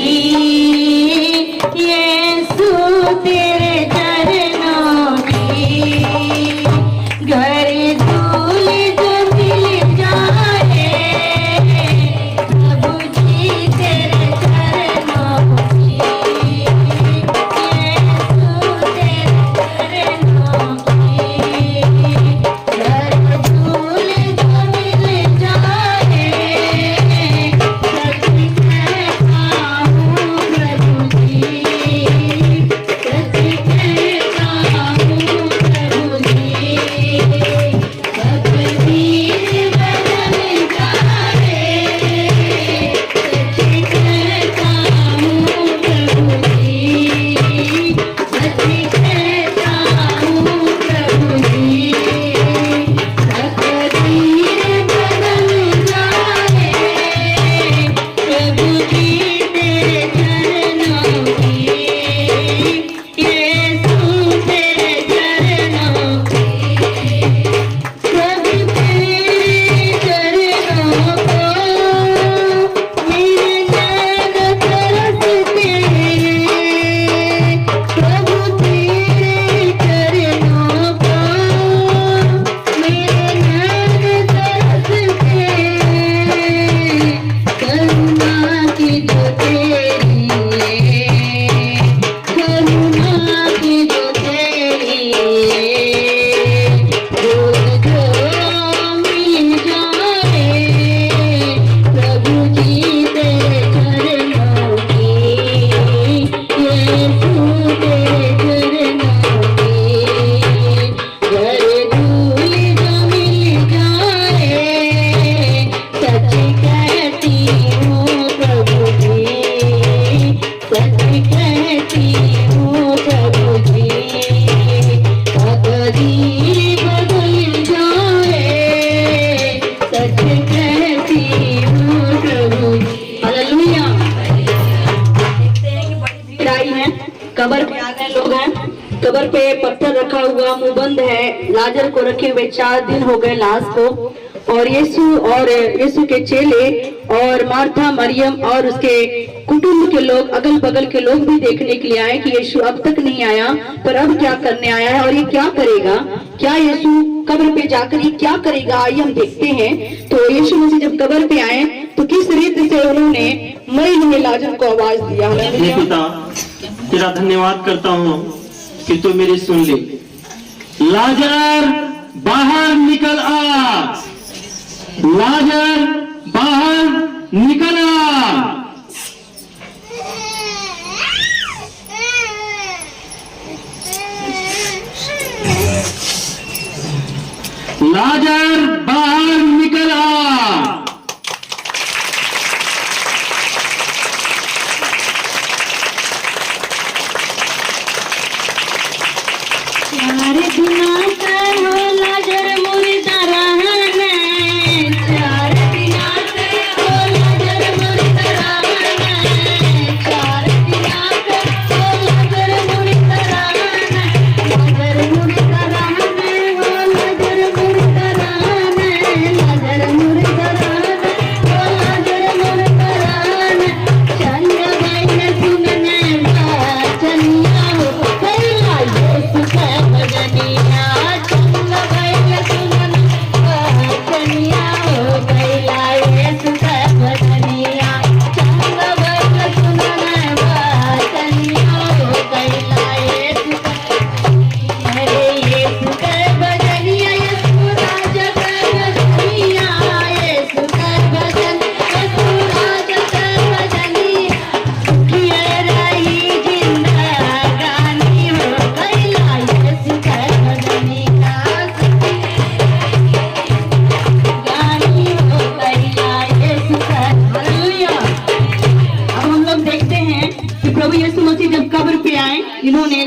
यीशु तेरे चरणों की, घर धूल जो मिल जाए, प्रभु जी तेरे चरणों की, यीशु तेरे चरणों की, घर धूल जो मिल जाए, सच कहता हूँ प्रभु जी, सच कहता हूँ प्रभु जी, तकदीर बदल जाए, सच कहता हूँ प्रभु जी, सच कहता हूँ प्रभु जी, तकदीर बदल जाए, प्रभु जी तेरे चरणों की, यीशु तेरे चरणों की, प्रभु तेरे चरणों को मेरे नैन तरसते हैं, प्रभु तेरे चरणों को मेरे नैन तरसते हैं। करुणा की जो तेरी है, करुणा की जो तेरी है, रोज जो मिल जाए, प्रभु जी तेरे चरणों की, यीशु तेरे चरणों की, घर धूल जो मिल जाए, सच कहती हूँ प्रभु जी, सच कहती हूँ प्रभु जी, तकदीर बदल जाए, सच कहती हूँ प्रभु। हालेलुया। देखते हैं कि बड़ी भीड़ आई है, कब्र पे आ गए लोग हैं, कब्र पे पत्थर रखा हुआ, मुंह बंद है, लाजर को रखे हुए 4 दिन हो गए लाश को, और यीशु के चेले और मार्था मरियम और उसके कुटुंब के लोग, अगल बगल के लोग भी देखने के लिए आए कि यीशु अब तक नहीं आया, पर अब क्या करने आया है और ये क्या करेगा, क्या यीशु कब्र पे जाकर ये क्या करेगा, आइए हम देखते हैं। तो यीशु मसीह जब कब्र पे आए तो किस रीति से उन्होंने मरे हुए लाजर को आवाज दिया। हे पिता, तेरा धन्यवाद करता हूँ कि तू मेरी सुन ली। लाजर बाहर निकल आ, लाजर बाहर निकल आ। लाजर बाहर निकल आ। चार गुना करो लाजर मुर्दा रहने, चार गुना करो लाजर मुर्दा रहने, चार गुना करो लाजर मुर्दा रहने, लाजर मुर्दा रहने, हो लाजर मुर्दा रहने,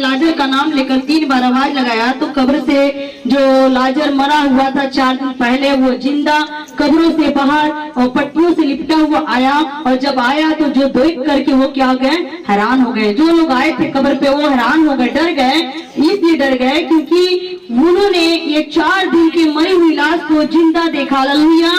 लाजर का नाम लेकर 3 बार आवाज लगाया तो कब्र से जो लाजर मरा हुआ था 4 दिन पहले वो जिंदा कब्रों से बाहर और पट्टियों से लिपटा हुआ आया। और जब आया तो जो देख करके वो क्या हो गए, हैरान हो गए। जो लोग आए थे कब्र पे वो हैरान हो गए, डर गए। इसलिए डर गए क्योंकि उन्होंने ये 4 दिन की मरी हुई लाश को जिंदा देखा। हालेलुया।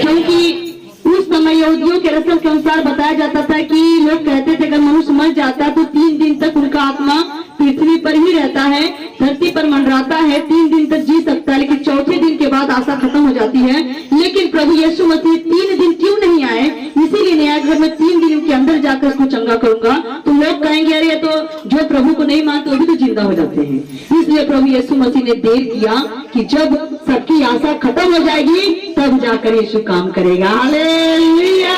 क्योंकि उस समय यहूदियों के रस्म के अनुसार बताया जाता था कि लोग कहते थे अगर मनुष्य मर जाता तो 3 दिन तक उनका आत्मा पृथ्वी पर ही रहता है, धरती पर मंडराता है, 3 दिन तक जी सकता है, लेकिन चौथे दिन के बाद आशा खत्म हो जाती है। लेकिन प्रभु यीशु मसीह 3 दिन क्यों नहीं आए? इसीलिए नहीं आए, घर में 3 दिन के अंदर जाकर उसको चंगा करूंगा। तो लोग कहेंगे अरे तो जो प्रभु को नहीं मानते वो भी तो जिंदा हो जाते हैं। इसलिए प्रभु यीशु मसीह ने देर किया कि जब सबकी आशा खत्म हो जाएगी तब जाकर यीशु काम करेगा। हालेलुया।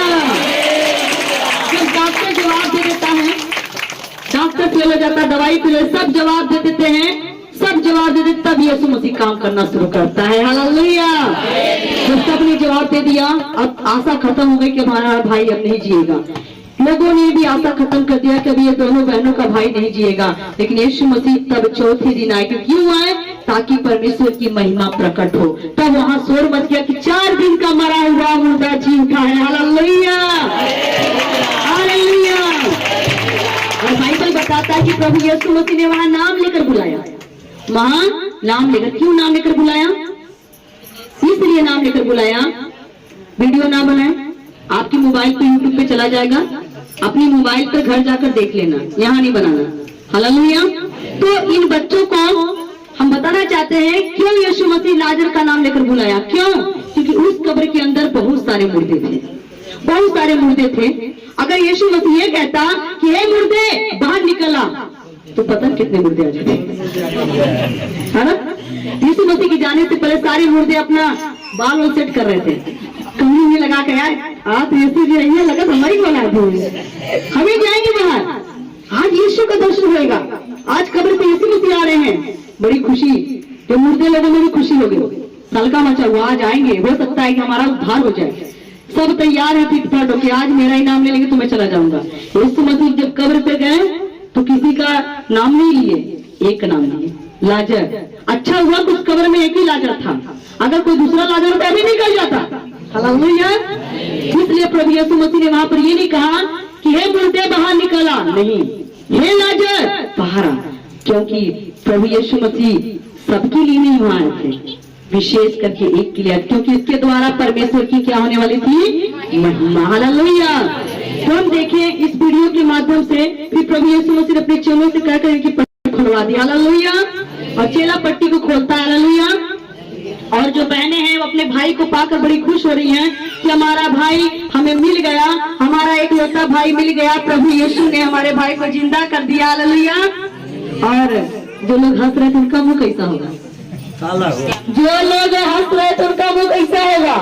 जब डॉक्टर जवाब दे देता है, डॉक्टर फेल हो जाता, दवाई फेल, सब जवाब दे देते हैं, सब जवाब दे देते, तब यीशु मसीह काम करना शुरू करता है। हालेलुया। जब सबने जवाब दे दिया, अब आशा खत्म हो गई कि हमारा भाई अब नहीं जिएगा। लोगों ने भी आशा खत्म कर दिया कि अभी ये दोनों बहनों का भाई नहीं जिएगा। लेकिन यीशु मसीह तब चौथे दिन आए। क्यों आए? ताकि परमेश्वर की महिमा प्रकट हो। तब वहां शोर मच गया कि 4 दिन का मरा हुआ मुर्दा जी उठा है। हालेलुया। हालेलुया। और बाइबल बताता है कि प्रभु यीशु मसीह ने वहां नाम लेकर बुलाया, वहां नाम लेकर। क्यों नाम लेकर बुलाया? इसलिए नाम लेकर बुलाया। वीडियो ना बनाए, आपकी मोबाइल पे यूट्यूब पे चला जाएगा, अपनी मोबाइल पर घर जाकर देख लेना, यहाँ नहीं बनाना। हालेलुया। तो इन बच्चों को हम बताना चाहते हैं क्यों यीशु मसीह लाजर का नाम लेकर बुलाया। क्यों? क्योंकि उस कब्र के अंदर बहुत सारे मुर्दे थे, बहुत सारे मुर्दे थे। अगर यीशु मसीह ये कहता कि हे मुर्दे बाहर निकला, तो पता कितने मुर्दे आ जाते, है ना? यीशु मसीह के जाने से पहले सारे मुर्दे अपना बाल और सेट कर रहे थे, कमरे में लगा के यार आप यीशु जी आइए, लगा हमारी बना दी, हमें जाएंगे बाहर, आज यीशु का दर्शन होएगा। आज कब्र पे यीशु मसीह आ रहे हैं, बड़ी खुशी। तो मुर्दे लोगों में भी खुशी हो गई, तलका मचा हुआ, आज आएंगे, हो सकता है कि हमारा उद्धार हो जाए। सब तैयार है फिट-फाट होके, आज मेरा ही नाम ले लेंगे तो मैं चला जाऊंगा। यीशु मसीह जब कब्र पे गए तो किसी का नाम नहीं लिए, एक नाम लिए, लाजर। अच्छा हुआ उस कब्र में एक ही लाजर था, अगर कोई दूसरा लाजर तो अभी निकल जाता। हालेलुया। इसलिए प्रभु यीशु मसीह ने वहां पर ये नहीं कहा कि हे मुर्दे बाहर निकला, नहीं, हे लाजर बाहर आ। क्योंकि प्रभु यीशु मसीह सबके लिए नहीं वहां आए थे, विशेष करके एक के लिए, क्योंकि इसके द्वारा परमेश्वर की क्या होने वाली थी? महिमा। हालेलुया। तो हम देखें इस वीडियो के माध्यम से फिर प्रभु यीशु मसीह अपने चेलों से कहकर कि पट्टी खुलवा दी। हालेलुया। और चेला पट्टी को खोलता है। हालेलुया। और जो बहनें हैं वो अपने भाई को पाकर बड़ी खुश हो रही हैं कि हमारा भाई हमें मिल गया, हमारा एक लौता भाई मिल गया, प्रभु यीशु ने हमारे भाई को जिंदा कर दिया। हालेलुया। और जो लोग हंस रहे थे उनका मुंह कैसा होगा? जो लोग हंस रहे थे उनका मुंह कैसा होगा?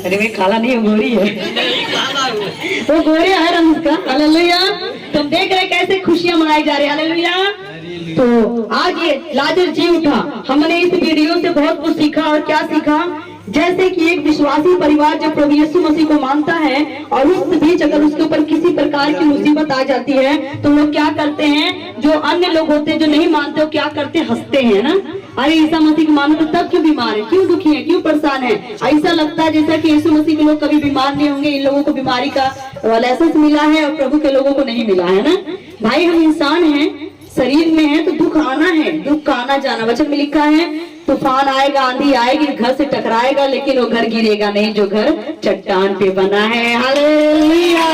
अरे मैं काला नहीं, गोरी है, वो गोरी है रंग उसका। हालेलुया। तुम देख रहे कैसे खुशियां मनाई जा रही है। हालेलुया। तो आज ये लाजर जी उठा। हमने इस वीडियो से बहुत कुछ सीखा। और क्या सीखा? जैसे कि एक विश्वासी परिवार जब प्रभु यीशु मसीह को मानता है और उस बीच अगर उसके ऊपर किसी प्रकार की मुसीबत आ जाती है तो लोग क्या करते हैं, जो अन्य लोग होते हैं जो नहीं मानते वो क्या करते हैं, हंसते हैं ना। अरे ईसा मसीह को मानो तो तब क्यों बीमार है, क्यों दुखी है, क्यों परेशान है? ऐसा लगता है जैसा कि यीशु मसीह के लोग कभी बीमार नहीं होंगे, इन लोगों को बीमारी का लाइसेंस मिला है और प्रभु के लोगों को नहीं मिला है ना। भाई हम इंसान हैं, शरीर में है तो दुख आना है, दुख का आना जाना। वचन में लिखा है तूफान आएगा, आंधी आएगी, घर से टकराएगा, लेकिन वो घर गिरेगा नहीं जो घर चट्टान पे बना है। हालेलुया।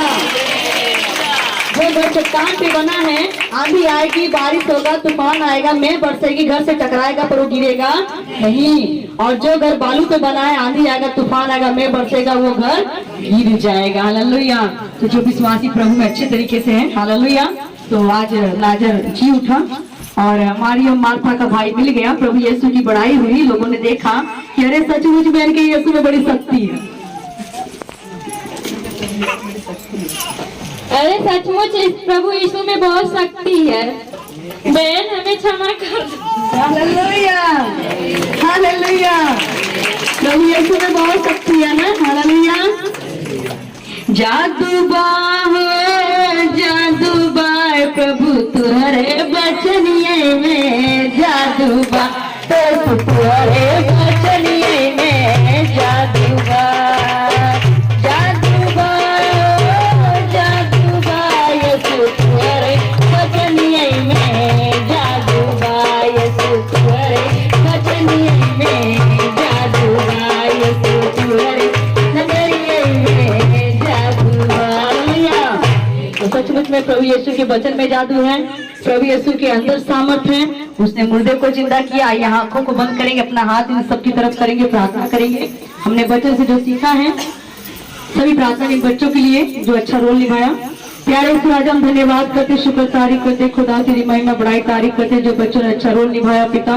जो घर चट्टान पे बना है, आंधी आएगी, बारिश होगा, तूफान आएगा, मेघ बरसेगी, घर से टकराएगा पर वो गिरेगा नहीं। और जो घर बालू पे बना है, आंधी आएगा, तूफान आएगा, मेघ बरसेगा, वो घर गिर जाएगा। हालेलुया। तो जो विश्वासी प्रभु में अच्छे तरीके से है, हालेलुया। तो आज लाजर जी उठा और हमारी और मार्था का भाई मिल गया। प्रभु यीशु की बड़ाई हुई, लोगों ने देखा कि अरे सचमुच में इनके यीशु में बड़ी शक्ति है। अरे सचमुच इस प्रभु यीशु में बहुत शक्ति है। बहन हमें क्षमा कर दो। हालेलुया। हालेलुया। प्रभु यीशु में बहुत शक्ति है ना। हालेलुया। जादू बाहो जादू बा है प्रभु तुहरे बचनिए में जादू बा, प्रभु तुहरे बचनिए में जादू बा, जादू बा, जादू बा, यीशु तुहरे बचनिए में जादू बा, यीशु तुहरे बचनिए में जादू बा, यीशु तुहरे नजरिए में जादू बा। तो सचमुच में प्रभु यीशु के वचन में जादू है, प्रभु यीशु के अंदर सामर्थ्य है। उसने मुर्दे को जिंदा किया। यहाँ आंखों को बंद करेंगे, अपना हाथ इन सबकी तरफ करेंगे, प्रार्थना करेंगे। हमने वचन से जो सीखा है, सभी प्रार्थना इन बच्चों के लिए जो अच्छा रोल निभाया। प्यारे यीशु आज हम धन्यवाद करते, शुक्र तारीफ करते, खुदा तेरी महिमा बड़ाई तारीफ करते जो बच्चों ने अच्छा रोल निभाया। पिता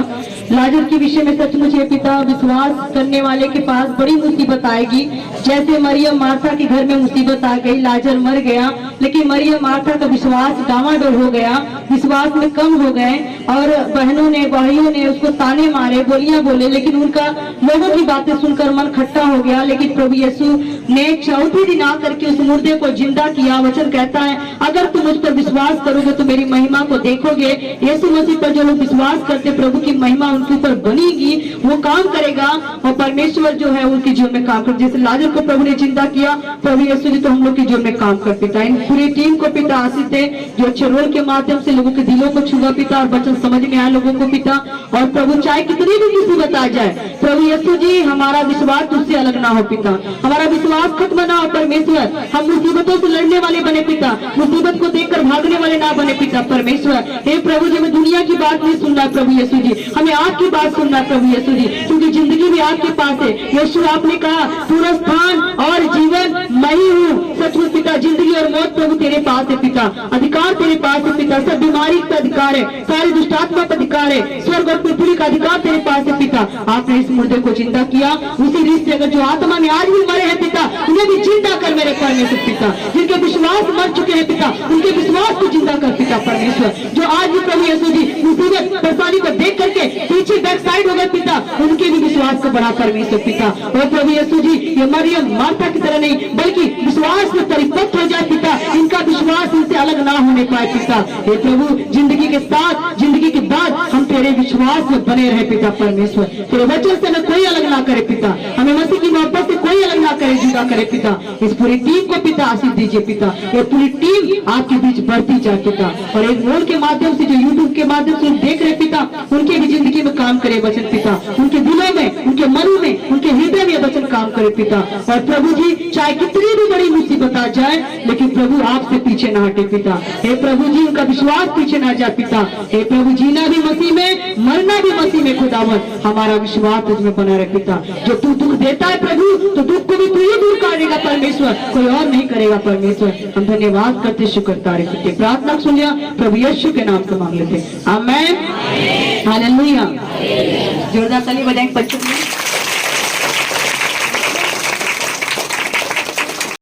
लाजर के विषय में सचमुच है पिता, विश्वास करने वाले के पास बड़ी मुसीबत आएगी। जैसे मरियम मार्था के घर में मुसीबत आ गई, लाजर मर गया, लेकिन मरियम मार्था का विश्वास डामाडोल हो गया, विश्वास में कम हो गए और बहनों ने भाइयों ने उसको ताने मारे, बोलियां बोले, लेकिन उनका लोगों की बातें सुनकर मन खट्टा हो गया। लेकिन प्रभु यीशु ने चौथे दिन आकर के उस मुर्दे को जिंदा किया। वचन कहता है अगर तुम मुझ पर विश्वास करोगे तो मेरी महिमा को देखोगे। यीशु मसीह पर जो लोग विश्वास करते, प्रभु की महिमा उनके ऊपर बनेगी, वो काम करेगा और परमेश्वर जो है उनके जीवन में काम कर। जैसे लाजर को प्रभु ने जिंदा किया, प्रभु यीशु जी तो हम लोग के जीवन में काम कर। पिता इन पूरी टीम को पिता आशीष दे जो अच्छे रोल के माध्यम से लोगों के दिलों को छुआ पिता, और वचन समझ में आया लोगों को पिता। और प्रभु चाहे कितनी भी मुसीबत आ जाए, प्रभु यीशु जी हमारा विश्वास तुझसे अलग ना हो पिता, हमारा विश्वास खत्म ना हो परमेश्वर। हम मुसीबतों से लड़ने वाले बने पिता, मुसीबत को देखकर भागने वाले ना बने पिता परमेश्वर। हे प्रभु जी हमें दुनिया की बात नहीं सुनना है प्रभु यीशु जी, हमें आपकी बात सुनना है प्रभु यीशु जी, क्योंकि जिंदगी भी आपके पास है। यीशु आपने कहा पूरा स्थान और जीवन मैं ही हूँ। सचमुच पिता जिंदगी और मौत प्रभु तेरे पास है पिता, अधिकार तेरे पास है पिता, सब बीमारी का अधिकार है, सारी दुष्टात्मा का अधिकार है, स्वर्ग और पृथ्वी का अधिकार तेरे पास है पिता। आपने इस मुर्दे को जिंदा किया, उसी रीत से अगर जो आत्मा में आज भी मरे हैं पिता, उन्हें भी जिंदा कर मेरे परमेश्वर पिता। जिनके विश्वास मर चुके हैं पिता, उनके विश्वास को जिंदा कर पिता परमेश्वर। जो आज भी प्रभु यीशु जी मुसीबत परेशानी को देख करके पीछे बैक साइड हो गए पिता, उनके भी विश्वास को बढ़ा परमेश्वर पिता। और प्रभु यीशु जी ये मरियम मार्था की तरह नहीं बल्कि विश्वास में परिपक्व हो जाए पिता, इनका विश्वास इनसे अलग ना होने पाए पिता। हे प्रभु जिंदगी के साथ जिंदगी के बाद हम तेरे विश्वास में बने रहे पिता परमेश्वर। तेरे वचन से हमें कोई अलग ना करे पिता, हमें मसीह की मोहब्बत से कोई अलग ना करे, जुदा करे पिता। इस पूरी टीम को पिता आशीष दीजिए पिता, ये पूरी टीम आपके बीच बढ़ती जाए पिता। और एक रोल के माध्यम से जो यूट्यूब के माध्यम से देख रहे पिता, उनके भी जिंदगी में काम करे वचन पिता, उनके दिलों में, उनके मन में, उनके हृदय में वचन काम करे पिता। और प्रभु जी चाहे कितनी भी बड़ी मुसीबत आ जाए, लेकिन प्रभु आपसे पीछे ना हटे पिता। हे प्रभु जी उनका विश्वास पीछे ना जाए पिता। हे प्रभु जीना भी मसीह में, मरना भी मसीह में खुदावन, हमारा विश्वास तुझमें बना रहे पिता। जो तू दुख देता है प्रभु, तो दुख को भी तू ही दूर करेगा परमेश्वर, कोई और नहीं करेगा परमेश्वर। हम धन्यवाद करते, शुक्र तारीफ करते, प्रार्थना सुन लिया प्रभु यीशु के नाम से मांग लेते, आमेन, हालेलुया। जोरदार ताली बजाएंगे बच्चों के लिए।